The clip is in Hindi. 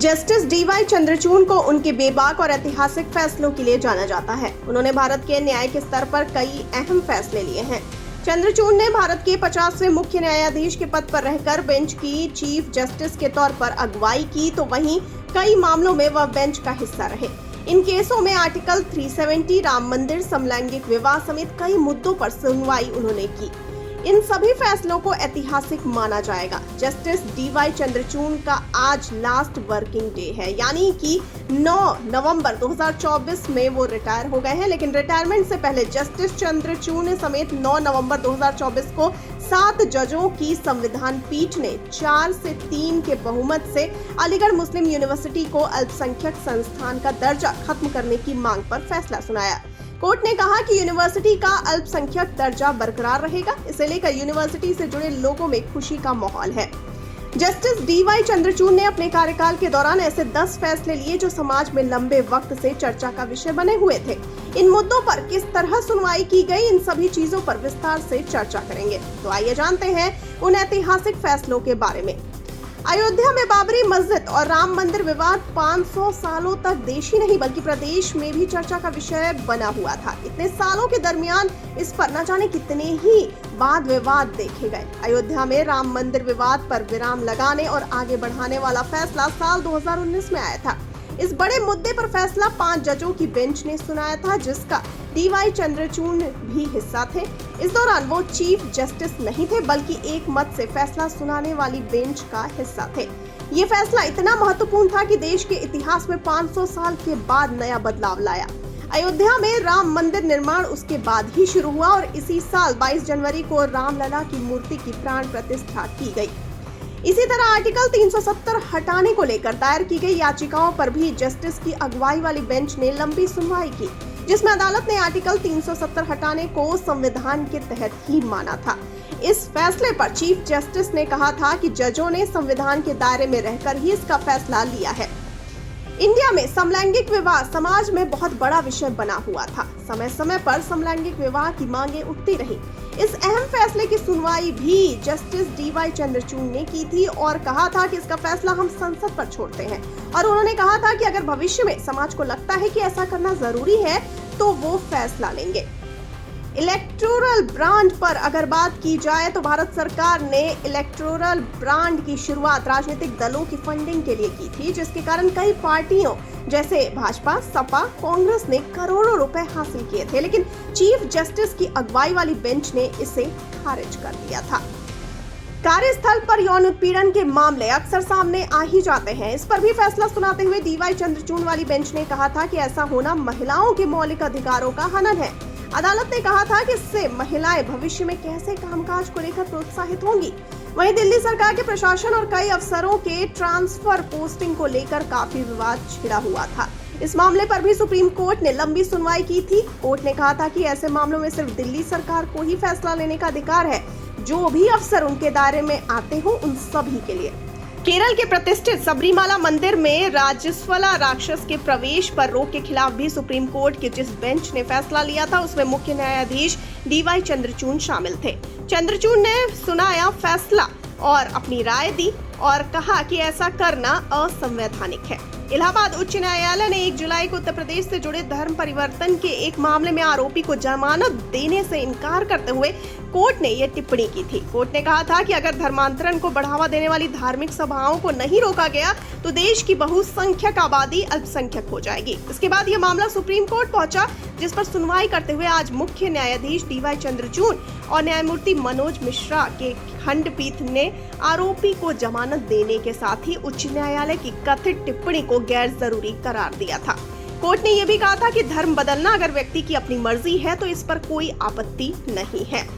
जस्टिस डीवाई चंद्रचूड़ को उनके बेबाक और ऐतिहासिक फैसलों के लिए जाना जाता है। उन्होंने भारत के न्याय के स्तर पर कई अहम फैसले लिए हैं। चंद्रचूड़ ने भारत के 50वें मुख्य न्यायाधीश के पद पर रहकर बेंच की चीफ जस्टिस के तौर पर अगुवाई की, तो वहीं कई मामलों में वह बेंच का हिस्सा रहे। इन केसों में आर्टिकल 370, राम मंदिर, समलैंगिक विवाह समेत कई मुद्दों पर सुनवाई उन्होंने की। इन सभी फैसलों को ऐतिहासिक माना जाएगा। जस्टिस डीवाई चंद्रचूड़ का आज लास्ट वर्किंग डे है, यानी कि 9 नवंबर 2024 में वो रिटायर हो गए हैं। लेकिन रिटायरमेंट से पहले जस्टिस चंद्रचूड़ समेत 9 नवंबर 2024 को 7 जजों की संविधान पीठ ने 4 से 3 के बहुमत से अलीगढ़ मुस्लिम यूनिवर्सिटी को अल्पसंख्यक संस्थान का दर्जा खत्म करने की मांग पर फैसला सुनाया। कोर्ट ने कहा कि यूनिवर्सिटी का अल्पसंख्यक दर्जा बरकरार रहेगा। इसे लेकर यूनिवर्सिटी से जुड़े लोगों में खुशी का माहौल है। जस्टिस डीवाई चंद्रचूड़ ने अपने कार्यकाल के दौरान ऐसे 10 फैसले लिए जो समाज में लंबे वक्त से चर्चा का विषय बने हुए थे। इन मुद्दों पर किस तरह सुनवाई की गई, इन सभी चीजों पर विस्तार से चर्चा करेंगे। तो आइए जानते हैं उन ऐतिहासिक फैसलों के बारे में। अयोध्या में बाबरी मस्जिद और राम मंदिर विवाद 500 सालों तक देश ही नहीं बल्कि प्रदेश में भी चर्चा का विषय बना हुआ था। इतने सालों के दरमियान इस पर न जाने कितने ही वाद विवाद देखे गए। अयोध्या में राम मंदिर विवाद पर विराम लगाने और आगे बढ़ाने वाला फैसला साल 2019 में आया था। इस बड़े मुद्दे पर फैसला 5 जजों की बेंच ने सुनाया था, जिसका डीवाई चंद्रचूड़ भी हिस्सा थे। इस दौरान वो चीफ जस्टिस नहीं थे बल्कि एक मत से फैसला सुनाने वाली बेंच का हिस्सा थे। ये फैसला इतना महत्वपूर्ण था कि देश के इतिहास में 500 साल के बाद नया बदलाव लाया। अयोध्या में राम मंदिर निर्माण उसके बाद ही शुरू हुआ और इसी साल 22 जनवरी को रामलला की मूर्ति की प्राण प्रतिष्ठा की गई। इसी तरह आर्टिकल 370 हटाने को लेकर दायर की गई याचिकाओं पर भी जस्टिस की अगुवाई वाली बेंच ने लंबी सुनवाई की, जिसमें अदालत ने आर्टिकल 370 हटाने को संविधान के तहत ही माना था। इस फैसले पर चीफ जस्टिस ने कहा था कि जजों ने संविधान के दायरे में रहकर ही इसका फैसला लिया है। इंडिया में समलैंगिक विवाह समाज में बहुत बड़ा विषय बना हुआ था। समय समय पर समलैंगिक विवाह की मांगे उठती रही। इस अहम फैसले की सुनवाई भी जस्टिस डीवाई चंद्रचूड़ ने की थी और कहा था कि इसका फैसला हम संसद पर छोड़ते हैं। और उन्होंने कहा था कि अगर भविष्य में समाज को लगता है कि ऐसा करना जरूरी है तो वो फैसला लेंगे। इलेक्टोरल ब्रांड पर अगर बात की जाए तो भारत सरकार ने इलेक्टोरल ब्रांड की शुरुआत राजनीतिक दलों की फंडिंग के लिए की थी, जिसके कारण कई पार्टियों जैसे भाजपा, सपा, कांग्रेस ने करोड़ों रुपए हासिल किए थे। लेकिन चीफ जस्टिस की अगुवाई वाली बेंच ने इसे खारिज कर दिया था। कार्यस्थल पर यौन उत्पीड़न के मामले अक्सर सामने आ ही जाते हैं। इस पर भी फैसला सुनाते हुए डीवाई चंद्रचूड़ वाली बेंच ने कहा था कि ऐसा होना महिलाओं के मौलिक अधिकारों का हनन है। अदालत ने कहा था कि इससे महिलाएं भविष्य में कैसे कामकाज को लेकर प्रोत्साहित होंगी। वहीं दिल्ली सरकार के प्रशासन और कई अफसरों के ट्रांसफर पोस्टिंग को लेकर काफी विवाद छिड़ा हुआ था। इस मामले पर भी सुप्रीम कोर्ट ने लंबी सुनवाई की थी। कोर्ट ने कहा था कि ऐसे मामलों में सिर्फ दिल्ली सरकार को ही फैसला लेने का अधिकार है। जो भी अफसर उनके दायरे में आते हो उन सभी के लिए। केरल के प्रतिष्ठित सबरीमाला मंदिर में राजस्वला राक्षस के प्रवेश पर रोक के खिलाफ भी सुप्रीम कोर्ट के जिस बेंच ने फैसला लिया था उसमें मुख्य न्यायाधीश डीवाई चंद्रचूड़ शामिल थे। चंद्रचूड़ ने सुनाया फैसला और अपनी राय दी और कहा कि ऐसा करना असंवैधानिक है। इलाहाबाद उच्च न्यायालय ने 1 जुलाई को उत्तर प्रदेश से जुड़े धर्म परिवर्तन के एक मामले में आरोपी को जमानत देने से इनकार करते हुए कोर्ट ने यह टिप्पणी की थी। कोर्ट ने कहा था कि अगर धर्मांतरण को बढ़ावा देने वाली धार्मिक सभाओं को नहीं रोका गया तो देश की बहुसंख्यक आबादी अल्पसंख्यक हो जाएगी। इसके बाद यह मामला सुप्रीम कोर्ट पहुंचा, जिस पर सुनवाई करते हुए आज मुख्य न्यायाधीश डीवाई चंद्रचूड़ और न्यायमूर्ति मनोज मिश्रा के खंडपीठ ने आरोपी को जमानत देने के साथ ही उच्च न्यायालय की कथित टिप्पणी को गैर जरूरी करार दिया था। कोर्ट ने यह भी कहा था कि धर्म बदलना अगर व्यक्ति की अपनी मर्जी है तो इस पर कोई आपत्ति नहीं है।